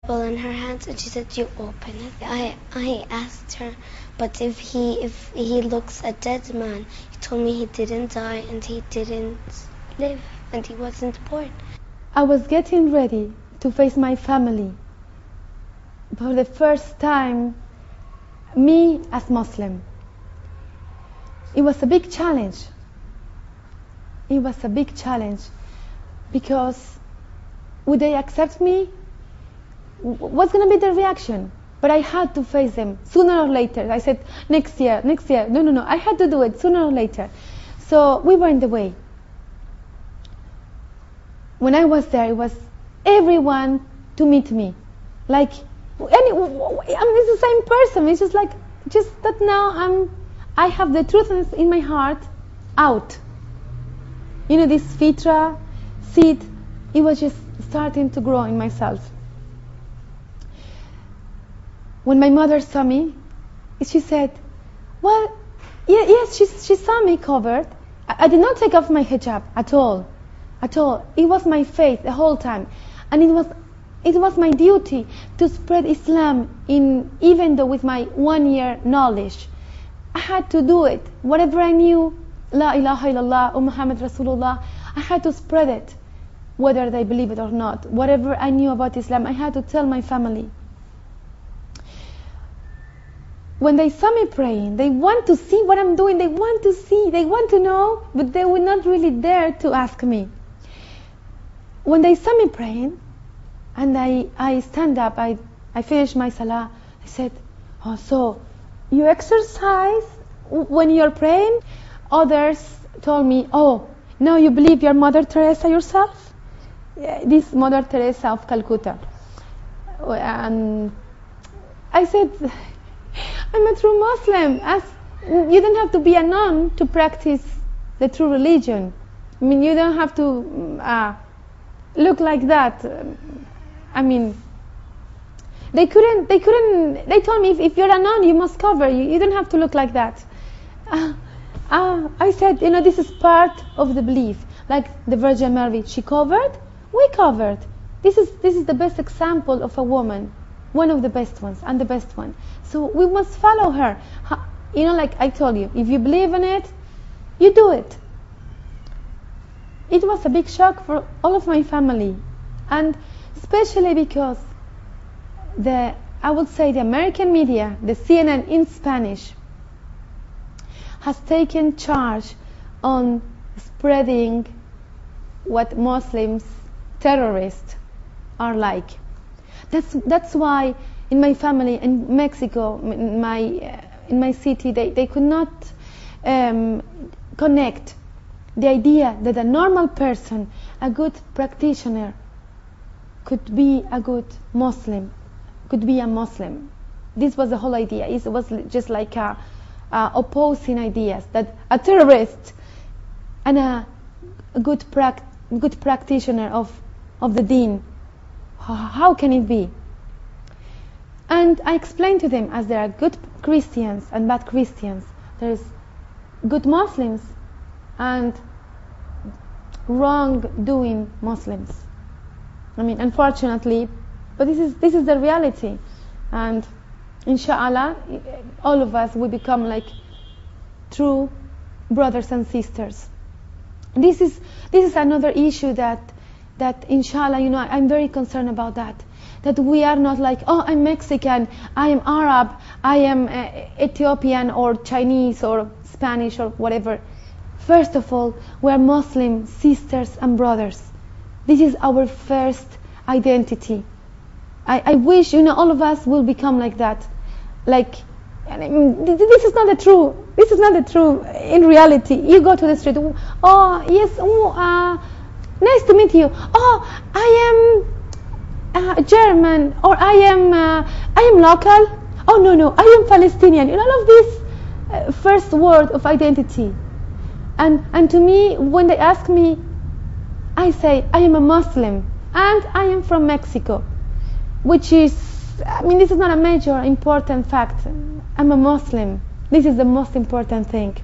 Bible in her hands, and she said, "You open it." I asked her, "But if he looks a dead man, he told me he didn't die and he didn't live and he wasn't born." I was getting ready to face my family for the first time, me as Muslim. It was a big challenge. It was a big challenge because would they accept me? What's going to be their reaction? But I had to face them sooner or later. I said, next year. No. I had to do it sooner or later. So we were in the way. When I was there, it was everyone to meet me. Like, it's the same person. It's just that now I have the truth in my heart out. You know, this fitra seed, it was just starting to grow in myself. When my mother saw me, she said, well, yes, she saw me covered. I did not take off my hijab at all. It was my faith the whole time. And it was my duty to spread Islam even though with my 1 year knowledge. I had to do it. Whatever I knew, La ilaha illallah, Muhammad Rasulullah, I had to spread it, whether they believe it or not. Whatever I knew about Islam, I had to tell my family. When they saw me praying, they want to see what I'm doing. They want to see, they want to know, but they were not really there to ask me. When they saw me praying, and I stand up, I finished my salah, I said, oh, so you exercise when you're praying? Others told me, oh, now you believe you're Mother Teresa yourself? This Mother Teresa of Calcutta. And I said, I'm a true Muslim. You don't have to be a nun to practice the true religion. I mean, you don't have to look like that. I mean, they told me if you're a nun, you must cover. You don't have to look like that. I said, this is part of the belief. Like the Virgin Mary, she covered, we covered. This is the best example of a woman. One of the best ones, and the best one. So we must follow her. Like I told you, if you believe in it, you do it. It was a big shock for all of my family. And especially because I would say the American media, the CNN in Spanish, has taken charge on spreading what Muslims, terrorists, are like. That's why in my family in Mexico, in my city, they could not connect the idea that a normal person, a good practitioner, could be a good Muslim, could be a Muslim. This was the whole idea. It was just like opposing ideas, that a terrorist and a good practitioner of the deen, how can it be? And I explained to them, as there are good Christians and bad Christians, there's good Muslims and wrong-doing Muslims. I mean, unfortunately, but this is the reality. And inshallah, all of us will become like true brothers and sisters. This is another issue that inshallah, I'm very concerned about that we are not like, oh, I'm Mexican, I am Arab, I am Ethiopian or Chinese or Spanish or whatever. First of all, we are Muslim sisters and brothers. This is our first identity. I wish, all of us will become like that. Like, this is not the true. This is not the true in reality. You go to the street, oh, yes, nice to meet you. Oh, I am German, or I am local. Oh, no, I am Palestinian. All of this first word of identity. And to me, when they ask me, I say, I am a Muslim, and I am from Mexico, which is, this is not a major important fact. I'm a Muslim. This is the most important thing.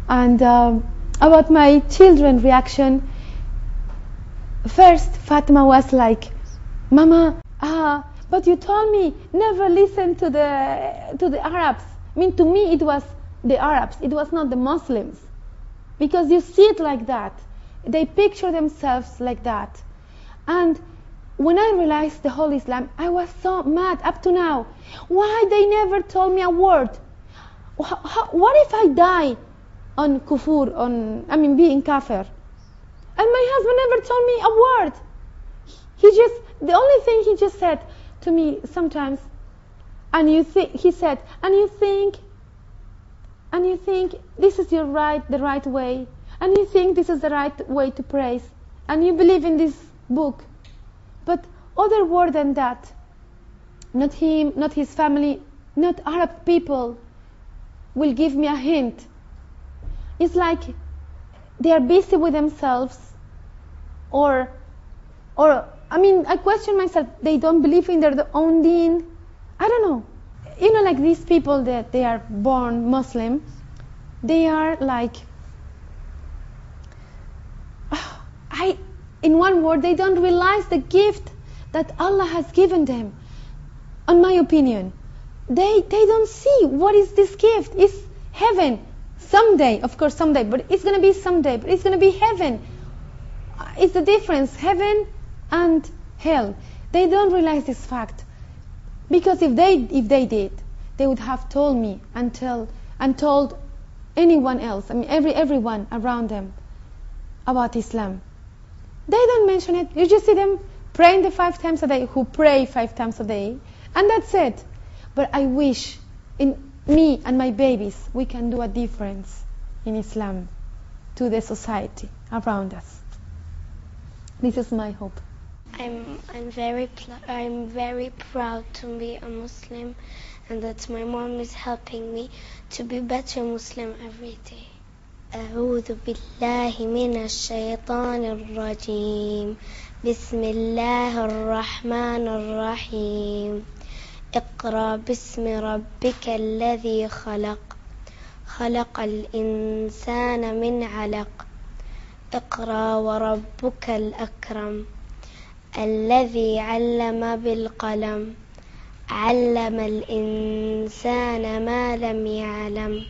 And about my children's reaction, first Fatima was like, Mama, but you told me never listen to the Arabs. I mean, to me it was the Arabs, it was not the Muslims. Because you see it like that. They picture themselves like that. And when I realized the whole Islam, I was so mad up to now. Why they never told me a word? What if I die on kufur, being kafir? And my husband never told me a word. The only thing he just said to me sometimes, he said, and you think this is the right way, and you think this is the right way to praise, and you believe in this book. But other word than that, not him, not his family, not Arab people will give me a hint. It's like they are busy with themselves, or I question myself, they don't believe in their own deen. I don't know. Like these people that they are born Muslim, they are like, in one word, they don't realize the gift that Allah has given them. In my opinion, they don't see what is this gift. It's heaven. Someday, of course, someday, but it's going to be someday, but it's going to be heaven. It's the difference, heaven and hell. They don't realize this fact. Because if they did, they would have told me and told anyone else, everyone around them about Islam. They don't mention it. You just see them praying the 5 times a day, who pray 5 times a day, and that's it. But I wish in me and my babies we can do a difference in Islam to the society around us. This is my hope. I'm very proud to be a Muslim, and that my mom is helping me to be better Muslim every day. أعوذ بالله من الشيطان الرجيم. بسم الله الرحمن الرحيم. اقرأ باسم ربك الذي خلق الإنسان من علق. اقرأ وربك الأكرم. الذي علم بالقلم. علم الإنسان ما لم يعلم.